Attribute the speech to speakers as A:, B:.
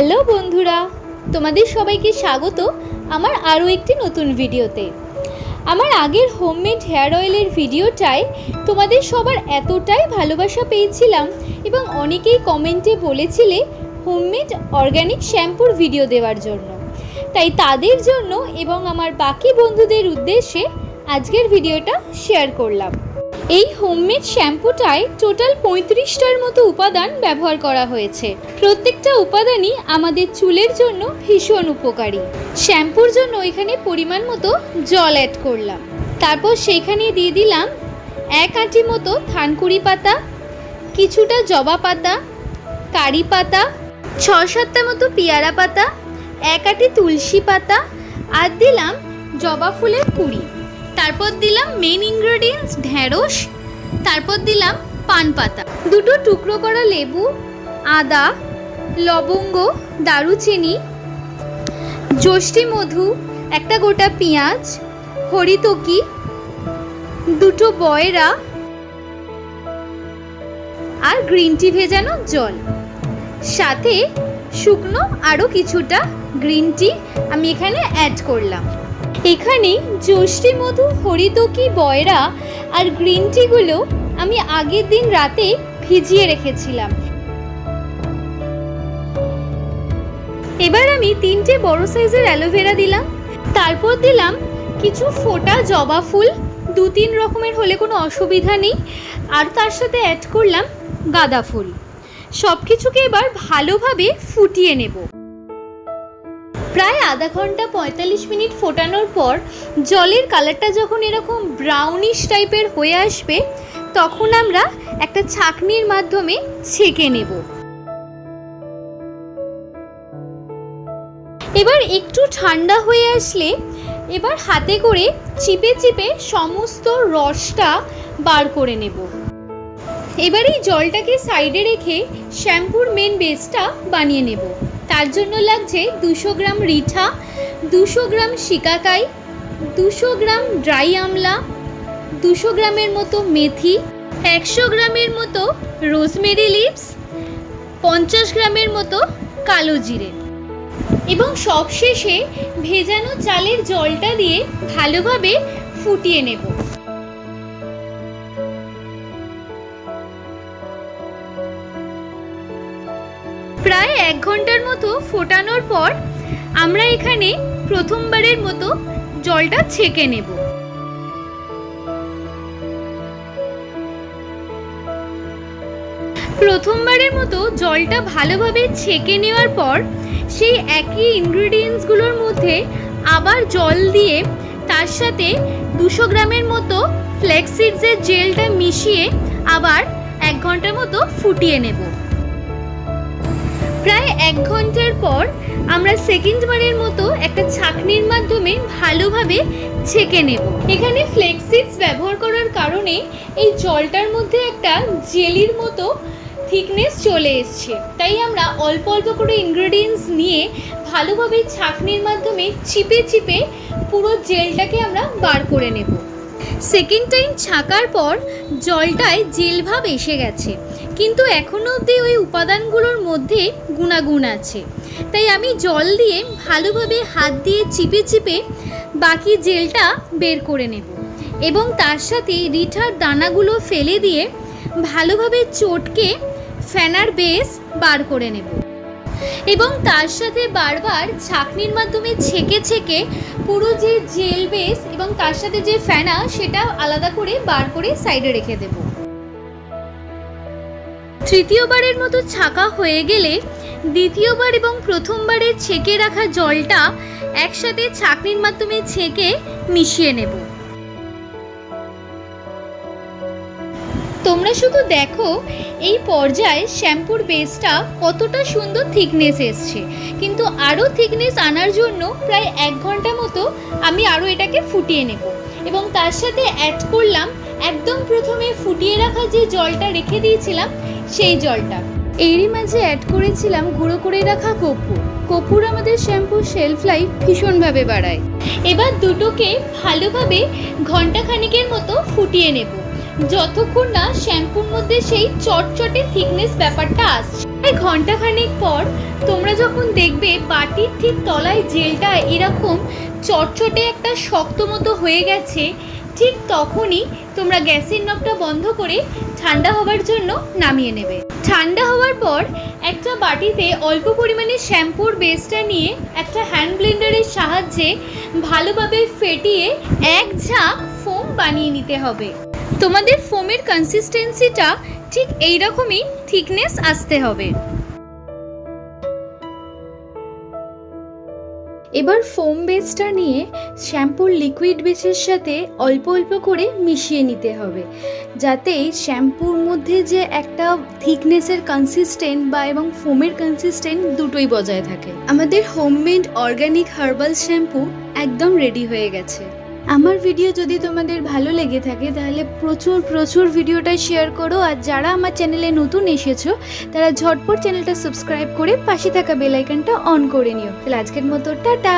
A: Hello বন্ধুরা, তোমাদের সবাইকে স্বাগত আমার আরও একটি নতুন ভিডিওতে। আমার আগের হোমমেড হেয়ার অয়েলের ভিডিওটায় তোমাদের সবার এতটাই ভালোবাসা পেয়েছিলাম এবং অনেকেই কমেন্টে বলেছিলে হোমমেড অর্গানিক শ্যাম্পুর ভিডিও দেওয়ার জন্য। তাই তাদের জন্য এবং আমার বাকি বন্ধুদের উদ্দেশ্যে আজকের ভিডিওটা শেয়ার করলাম। এই হোমমেড শ্যাম্পুটায় টোটাল 35টার মতো উপাদান ব্যবহার করা হয়েছে। প্রত্যেকটা উপাদানই আমাদের চুলের জন্য ভীষণ উপকারী। শ্যাম্পুর জন্য এখানে পরিমাণ মতো জল অ্যাড করলাম, তারপর সেখানে দিয়ে দিলাম 1 আঁটি মতো থানকুড়ি পাতা, কিছুটা জবা পাতা, কারি পাতা, 6-7টা মতো পেয়ারা পাতা, 1 আঁটি তুলসী পাতা, আর দিলাম জবা ফুলের কুঁড়ি। তারপর দিলাম মেন ইনগ্রেডিয়েন্টস ঢেঁড়স, তারপর দিলাম পান পাতা, 2টো টুকরো করা লেবু, আদা, লবঙ্গ, দারুচিনি, যষ্টি মধু, একটা গোটা পেঁয়াজ, হরিতকি, 2টো বয়রা আর গ্রিন টি ভেজানো জল, সাথে শুকনো আরও কিছুটা গ্রিন টি আমি এখানে অ্যাড করলাম। এখানে যষ্টি মধু, হরিতকি, বয়রা আর গ্রিন টিগুলো আমি আগের দিন রাতে ভিজিয়ে রেখেছিলাম। এবার আমি 3টে বড় সাইজের অ্যালোভেরা দিলাম, তারপর দিলাম কিছু ফোটা জবা ফুল, 2-3 রকমের হলে কোনো অসুবিধা নেই, আর তার সাথে অ্যাড করলাম গাঁদা ফুল। সব কিছুকে এবার ভালোভাবে ফুটিয়ে নেব। প্রায় আধা ঘন্টা 45 মিনিট ফোটানোর পর জলের কালারটা যখন এরকম ব্রাউনিশ টাইপের হয়ে আসবে, তখন আমরা একটা ছাঁকনির মাধ্যমে ছেঁকে নেব। এবার একটু ঠান্ডা হয়ে আসলে এবার হাতে করে চিপে চিপে সমস্ত রসটা বার করে নেব। এবার এই জলটাকে সাইডে রেখে শ্যাম্পুর মেন বেসটা বানিয়ে নেব। তার জন্য লাগছে 200 গ্রাম রিঠা, 200 গ্রাম শিকাকাই, 200 গ্রাম ড্রাই আমলা, 200 গ্রামের মতো মেথি, 100 গ্রামের মতো রোজমেরি লিভস, 50 গ্রামের মতো কালো জিরে এবং সবশেষে ভেজানো চালের জলটা দিয়ে ভালোভাবে ফুটিয়ে নেব। প্রায় 1 ঘন্টার মতো ফোটানোর পর আমরা এখানে প্রথমবারের মতো জলটা ছেঁকে নেব। প্রথমবারের মতো জলটা ভালোভাবে ছেঁকে নেওয়ার পর সেই একই ইনগ্রিডিয়েন্টসগুলোর মধ্যে আবার জল দিয়ে তার সাথে 200 গ্রামের মতো ফ্ল্যাক্স সিডসের জেলটা মিশিয়ে আবার 1 ঘন্টার মতো ফুটিয়ে নেব। প্রায় 1 ঘন্টার পর আমরা সেকেন্ডবারের মতো একটা ছাঁকনির মাধ্যমে ভালোভাবে ছেঁকে নেব। এখানে ফ্ল্যাক্স সিডস ব্যবহার করার কারণে এই জলটার মধ্যে একটা জেলির মতো থিকনেস চলে এসছে, তাই আমরা অল্প অল্প করে ইনগ্রেডিয়েন্টস নিয়ে ভালোভাবে ছাঁকনির মাধ্যমে চিপে চিপে পুরো জেলটাকে আমরা বার করে নেব। সেকেন্ড টাইম ছাঁকার পর জলটায় জেল ভাব এসে গেছে, কিন্তু এখনও অবধি ওই উপাদানগুলোর মধ্যে গুণাগুণ আছে, তাই আমি জল দিয়ে ভালোভাবে হাত দিয়ে চিপে চিপে বাকি জেলটা বের করে নেব এবং তার সাথে রিঠার দানাগুলো ফেলে দিয়ে ভালোভাবে চটকে ফেনার বেস বার করে নেব এবং তার সাথে বারবার ছাঁকনির মাধ্যমে ছেঁকে ছেঁকে পুরো যে জেল বেস এবং তার সাথে যে ফেনা সেটা আলাদা করে বার করে সাইডে রেখে দেব। তৃতীয়বারের মতো ছাঁকা হয়ে গেলে দ্বিতীয়বার এবং প্রথমবারের ছেঁকে রাখা জলটা একসাথে ছাঁকনির মাধ্যমে ছেঁকে মিশিয়ে নেব। তোমরা শুধু দেখো এই পর্যায়ে শ্যাম্পুর বেসটা কতটা সুন্দর থিকনেস এসছে, কিন্তু আরও থিকনেস আনার জন্য প্রায় 1 ঘন্টা মতো আমি আরও এটাকে ফুটিয়ে নেব এবং তার সাথে অ্যাড করলাম একদম প্রথমে ফুটিয়ে রাখা যে জলটা রেখে দিয়েছিলাম সেই জলটা। এরই মাঝে অ্যাড করেছিলাম গুঁড়ো করে রাখা কর্পূর। কর্পূর আমাদের শ্যাম্পুর শেলফ লাইফ ভীষণভাবে বাড়ায়। এবার দুটোকে ভালোভাবে ঘন্টা খানিকের মতো ফুটিয়ে নেব। যতক্ষণ না শ্যাম্পুর মধ্যে সেই চটচটে থিকনেস ব্যাপারটা আসছে। তাই ঘন্টাখানেক পর তোমরা যখন দেখবে বাটির ঠিক তলায় জেলটা এরকম চটচটে একটা শক্ত মতো হয়ে গেছে, ঠিক তখনই তোমরা গ্যাসের নবটা বন্ধ করে ঠান্ডা হওয়ার জন্য নামিয়ে নেবে। ঠান্ডা হওয়ার পর একটা বাটিতে অল্প পরিমাণে শ্যাম্পুর বেসটা নিয়ে একটা হ্যান্ড ব্লেন্ডারের সাহায্যে ভালোভাবে ফেটিয়ে এক ঝাঁক ফোম বানিয়ে নিতে হবে। তোমাদের ফোমের কনসিস্টেন্সিটা ঠিক এইরকমই থিকনেস আসতে হবে। এবার ফোম বেসটা নিয়ে শ্যাম্পুর লিকুইড বেসের সাথে অল্প অল্প করে মিশিয়ে নিতে হবে, যাতে শ্যাম্পুর মধ্যে যে একটা থিকনেসের কনসিস্টেন্ট বা এবং ফোমের কনসিস্টেন্ট দুটোই বজায় থাকে। আমাদের হোমমেড অর্গানিক হার্বাল শ্যাম্পু একদম রেডি হয়ে গেছে। আমার ভিডিও যদি তোমাদের ভালো লেগে থাকে তাহলে প্রচুর ভিডিওটা শেয়ার করো, আর যারা আমার চ্যানেলে নতুন এসেছো তারা ঝটপট চ্যানেলটা সাবস্ক্রাইব করে পাশে থাকা বেল আইকনটা অন করে নিও। তাহলে আজকের মতো টাটা।